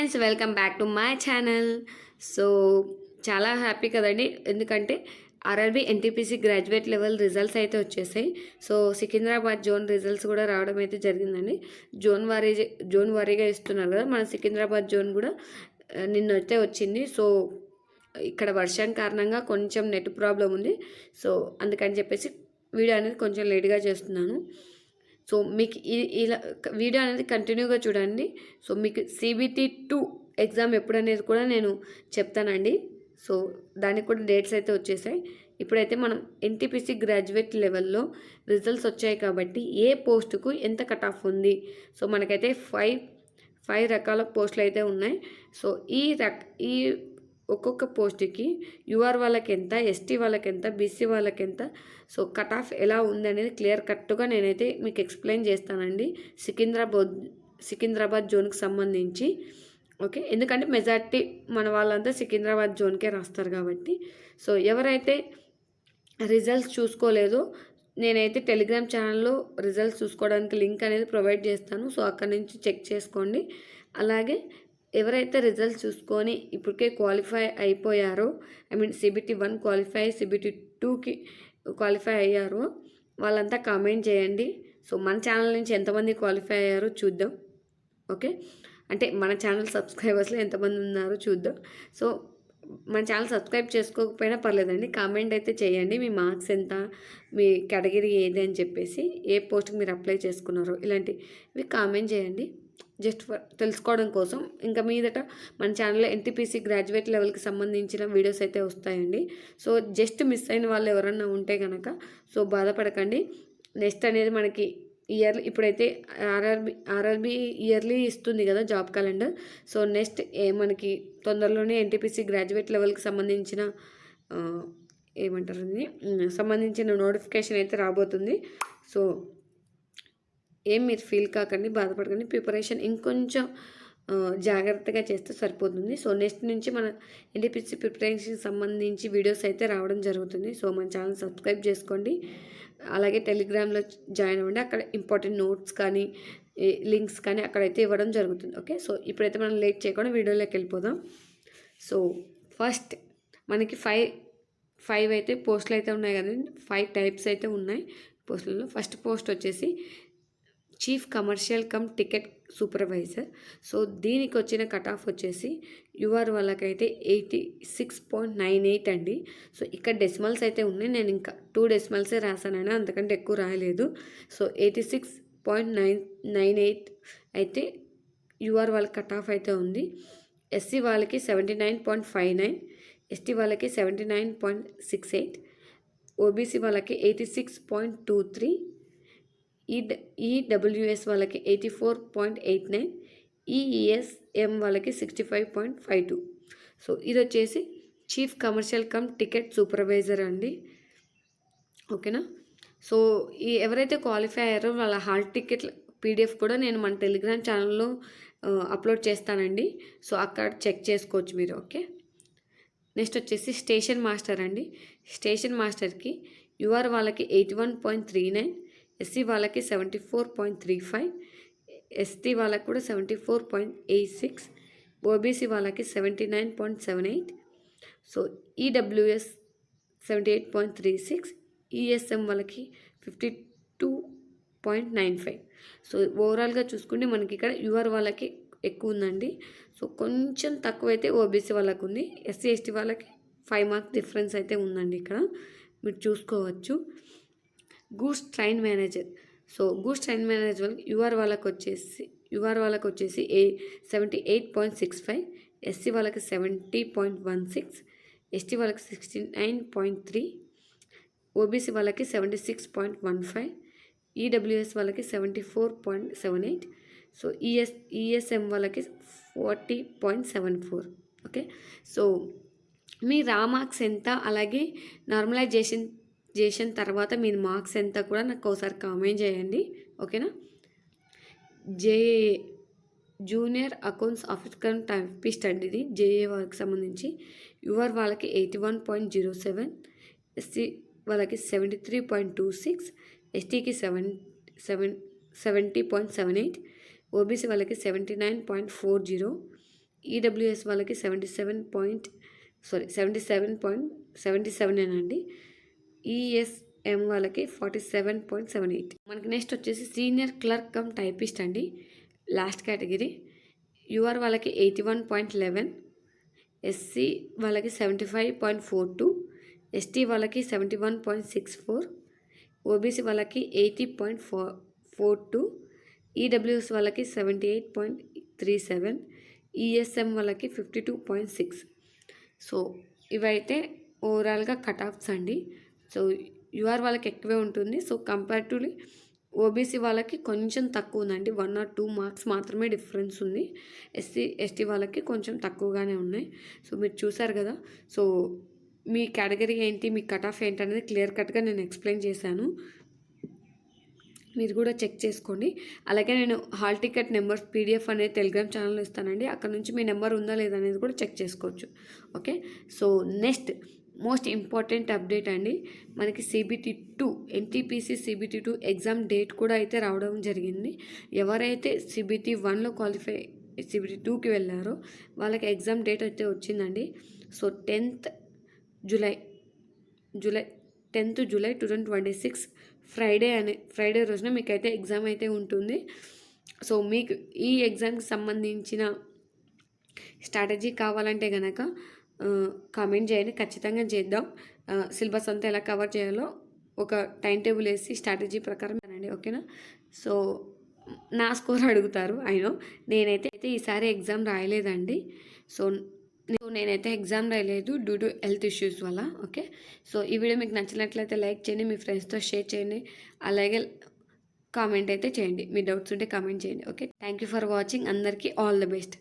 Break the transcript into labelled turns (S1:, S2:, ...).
S1: Friends, welcome back to my channel. So చాలా happy కదండి, ఎందుకంటే RRB NTPC graduate level results అయితే వచ్చేసాయి. సో సికింద్రాబాద్ జోన్ రిజల్ట్స్ కూడా రావడం అయితే జరిగిందండి. జోన్ వారీగా ఇస్తున్నారు కదా, మన సికింద్రాబాద్ జోన్ కూడా నిన్నైతే వచ్చింది. సో ఇక్కడ వర్షం కారణంగా కొంచెం నెట్ ప్రాబ్లం ఉంది. సో అందుకని చెప్పేసి వీడియో అనేది కొంచెం లేట్గా చేస్తున్నాను. సో మీకు ఇలా వీడియో అనేది కంటిన్యూగా చూడండి. సో మీకు CBT-2 ఎగ్జామ్ ఎప్పుడనేది కూడా నేను చెప్తానండి. సో దానికి కూడా డేట్స్ అయితే వచ్చేసాయి. ఇప్పుడైతే మనం ఎన్టీపీసీ గ్రాడ్యుయేట్ లెవెల్లో రిజల్ట్స్ వచ్చాయి కాబట్టి ఏ పోస్టుకు ఎంత కట్ ఆఫ్ ఉంది. సో మనకైతే ఫైవ్ రకాల పోస్టులు అయితే ఉన్నాయి. సో ఈ ఒక్కొక్క పోస్ట్కి యూఆర్ వాళ్ళకి ఎంత, ఎస్టీ వాళ్ళకి ఎంత, బీసీ వాళ్ళకి ఎంత, సో కట్ ఆఫ్ ఎలా ఉంది అనేది క్లియర్ కట్గా నేనైతే మీకు ఎక్స్ప్లెయిన్ చేస్తానండి సికింద్రాబాద్ జోన్కి సంబంధించి. ఓకే, ఎందుకంటే మెజారిటీ మన వాళ్ళంతా సికింద్రాబాద్ జోన్కే రాస్తారు కాబట్టి. సో ఎవరైతే రిజల్ట్స్ చూసుకోలేదో నేనైతే టెలిగ్రామ్ ఛానల్లో రిజల్ట్స్ చూసుకోవడానికి లింక్ అనేది ప్రొవైడ్ చేస్తాను. సో అక్కడి నుంచి చెక్ చేసుకోండి. అలాగే ఎవరైతే రిజల్ట్స్ చూసుకొని ఇప్పటికే క్వాలిఫై అయిపోయారో, CBT-1 క్వాలిఫై, CBT-2కి క్వాలిఫై అయ్యారో వాళ్ళంతా కామెంట్ చేయండి. సో మన ఛానల్ నుంచి ఎంతమంది క్వాలిఫై అయ్యారో చూద్దాం. ఓకే, అంటే మన ఛానల్ సబ్స్క్రైబర్స్లో ఎంతమంది ఉన్నారో చూద్దాం. సో మన ఛానల్ సబ్స్క్రైబ్ చేసుకోకపోయినా పర్లేదండి, కామెంట్ అయితే చేయండి. మీ మార్క్స్ ఎంత, మీ కేటగిరీ ఏది అని చెప్పేసి, ఏ పోస్ట్కి మీరు అప్లై చేసుకున్నారో ఇలాంటివి కామెంట్ చేయండి, జస్ట్ తెలుసుకోవడం కోసం. ఇంకా మీదట మన ఛానల్లో ఎన్టీపీసీ గ్రాడ్యుయేట్ లెవెల్కి సంబంధించిన వీడియోస్ అయితే వస్తాయండి. సో జస్ట్ మిస్ అయిన వాళ్ళు ఎవరన్నా ఉంటే కనుక సో బాధపడకండి. నెక్స్ట్ అనేది మనకి ఇప్పుడైతే ఆర్ఆర్బీ ఇయర్లీ ఇస్తుంది కదా జాబ్ క్యాలెండర్. సో నెక్స్ట్ మనకి తొందరలోనే ఎన్టీపీసీ గ్రాడ్యుయేట్ లెవెల్కి సంబంధించిన సంబంధించిన నోటిఫికేషన్ అయితే రాబోతుంది. సో మీరు ఫీల్ కాకండి, బాధపడకండి. ప్రిపరేషన్ ఇంకొంచెం జాగ్రత్తగా చేస్తే సరిపోతుంది. సో నెక్స్ట్ నుంచి మన ఎన్టీపీసీ ప్రిపరేషన్ సంబంధించి వీడియోస్ అయితే రావడం జరుగుతుంది. సో మన ఛానల్ సబ్స్క్రైబ్ చేసుకోండి. అలాగే టెలిగ్రామ్లో జాయిన్ అవ్వండి. అక్కడ ఇంపార్టెంట్ నోట్స్ కానీ లింక్స్ కానీ అక్కడైతే ఇవ్వడం జరుగుతుంది. ఓకే, సో ఇప్పుడైతే మనం లేట్ చేయకుండా వీడియోలోకి వెళ్ళిపోదాం. సో మనకి ఫైవ్ అయితే పోస్టులు అయితే ఉన్నాయి కదండి. 5 టైప్స్ అయితే ఉన్నాయి పోస్టులలో. ఫస్ట్ పోస్ట్ వచ్చేసి chief commercial come ticket supervisor. So దీనికి వచ్చిన కట్ ఆఫ్ వచ్చేసి యూఆర్ వాళ్ళకైతే 86.98 అండి. సో ఇక్కడ డెసిమల్స్ అయితే ఉన్నాయి, నేను ఇంకా 2 డెసిమల్సే రాశానండి, అంతకంటే ఎక్కువ రాయలేదు. సో 86.98 అయితే యూఆర్ వాళ్ళకి కట్ ఆఫ్ అయితే ఉంది. ఎస్సీ వాళ్ళకి 79.59, ఎస్టీ వాళ్ళకి 79.68, ఓబీసీ వాళ్ళకి 86.23, ఈడబ్ల్యూఎస్ వాళ్ళకి 84.89, ఈఈఎస్ఎం వాళ్ళకి 65.52. సో ఇది వచ్చేసి chief commercial come ticket supervisor అండి. ఓకేనా. సో ఎవరైతే క్వాలిఫై అయ్యారో వాళ్ళ హాల్ టికెట్ PDF కూడా నేను మన టెలిగ్రామ్ ఛానల్లో అప్లోడ్ చేస్తానండి. సో అక్కడ చెక్ చేసుకోవచ్చు మీరు. ఓకే, నెక్స్ట్ వచ్చేసి స్టేషన్ మాస్టర్ అండి. స్టేషన్ మాస్టర్కి యూఆర్ వాళ్ళకి 81.39, ఎస్సీ వాళ్ళకి 74.35, ఎస్టీ వాళ్ళకి కూడా 74.86, ఓబీసీ వాళ్ళకి 79.78, సో ఈడబ్ల్యూఎస్ 78.36, ఈఎస్ఎం వాళ్ళకి 52.95. సో ఓవరాల్గా చూసుకుంటే మనకి ఇక్కడ యూఆర్ వాళ్ళకి ఎక్కువ ఉందండి. సో కొంచెం తక్కువైతే ఓబీసీ వాళ్ళకు ఉంది. ఎస్సీ ఎస్టీ వాళ్ళకి 5 మార్క్స్ డిఫరెన్స్ అయితే ఉందండి, ఇక్కడ మీరు చూసుకోవచ్చు. Goods train manager. So goods train manager UR వాళ్ళకి వచ్చేసి 78.65, ఎస్సీ వాళ్ళకి 70.16, ఎస్టీ వాళ్ళకి 69.3, ఓబీసీ వాళ్ళకి 76.15, ఈడబ్ల్యూఎస్ వాళ్ళకి 74.78, సో ఈఎస్ఎం వాళ్ళకి 40.74. ఓకే, సో మీ రా మార్క్స్ ఎంత, అలాగే నార్మలైజేషన్ తర్వాత మీ మార్క్స్ ఎంత కూడా నాకు ఒకసారి కామెంట్ చేయండి. ఓకేనా. JA junior accounts officer typist అండి, ఇది జేఏ వాళ్ళకి సంబంధించి. యూఆర్ వాళ్ళకి 81.07, ఎస్సీ వాళ్ళకి 73.26, ఎస్టీకి 70.78, ఓబీసీ వాళ్ళకి 79.40, ఈడబ్ల్యూఎస్ వాళ్ళకి 77.77 అండి. ఈఎస్ఎం వాళ్ళకి 47.78. మనకి నెక్స్ట్ వచ్చేసి సీనియర్ క్లర్క్ కమ్ టైపిస్ట్ అండి, లాస్ట్ కేటగిరీ. యూఆర్ వాళ్ళకి 81.11, ఎస్సీ వాళ్ళకి 75.42, ఎస్టీ వాళ్ళకి 71.64, ఓబీసీ వాళ్ళకి 80.42, ఈడబ్ల్యూఎస్ వాళ్ళకి 78.37, ఈఎస్ఎం వాళ్ళకి 52.6. సో ఇవైతే ఓవరాల్గా కట్ ఆఫ్స్ అండి. సో యూఆర్ వాళ్ళకి ఎక్కువే ఉంటుంది. సో కంపేర్టివ్లీ ఓబీసీ వాళ్ళకి కొంచెం తక్కువ ఉందండి, 1 or 2 మార్క్స్ మాత్రమే డిఫరెన్స్ ఉంది. ఎస్టీ వాళ్ళకి కొంచెం తక్కువగానే ఉన్నాయి. సో మీరు చూసారు కదా. సో మీ కేటగిరీ ఏంటి, మీ కట్ ఆఫ్ ఏంటి అనేది క్లియర్ కట్గా నేను ఎక్స్ప్లెయిన్ చేశాను, మీరు కూడా చెక్ చేసుకోండి. అలాగే నేను హాల్ టికెట్ నెంబర్స్ పీడిఎఫ్ అనేది టెలిగ్రామ్ ఛానల్లో ఇస్తానండి, అక్కడ నుంచి మీ నెంబర్ ఉందా లేదా అనేది కూడా చెక్ చేసుకోవచ్చు. Okay, so next most important update అండి, మనకి CBT2 NTPC CBT2 exam date కూడా అయితే రావడం జరిగింది. ఎవరైతే CBT1లో క్వాలిఫై CBT2కి వెళ్ళారో వాళ్ళకి ఎగ్జామ్ డేట్ అయితే వచ్చిందండి. సో 10th జూలై 2026 ఫ్రైడే రోజున మీకైతే ఎగ్జామ్ అయితే ఉంటుంది. సో మీకు ఈ ఎగ్జామ్కి సంబంధించిన స్ట్రాటజీ కావాలంటే కనుక కామెంట్ చేయండి, ఖచ్చితంగా చేద్దాం. సిలబస్ అంతా ఎలా కవర్ చేయాలో ఒక టైం టేబుల్ వేసి స్ట్రాటజీ ప్రకారం అనండి, ఓకేనా. సో నా స్కోర్ అడుగుతారు, అయినో నేనైతే ఈసారి ఎగ్జామ్ రాయలేదండి. సో నేనైతే ఎగ్జామ్ రాయలేదు డ్యూ టు హెల్త్ ఇష్యూస్ వల్ల. ఓకే, సో ఈ వీడియో మీకు నచ్చినట్లయితే లైక్ చేయండి, మీ ఫ్రెండ్స్తో షేర్ చేయండి, అలాగే కామెంట్ అయితే చేయండి, మీ డౌట్స్ ఉంటే కామెంట్ చేయండి. Okay, thank you for watching. అందరికీ ఆల్ ద బెస్ట్.